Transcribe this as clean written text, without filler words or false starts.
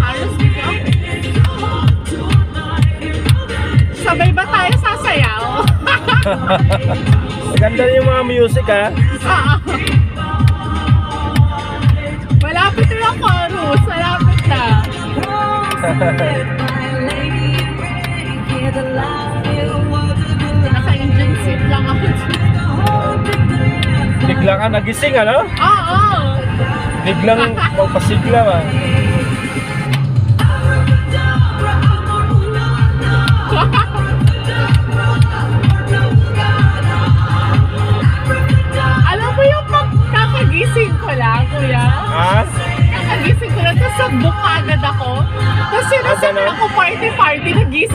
Halos bigla. Sabay ba tayo sasayaw? Maganda yung mga music ha. Malapit na yung chorus. Malapit na. Naka-engine seat lang ako. Bigla ka nagising ano? Oo. Biglang magpasigla ha. Alam mo yung pagkakagising ko lang, kuya? Ha? Kakagising ko lang, tapos sabok agad ako. Tapos sinasabi Ano? ako party-party, nagising.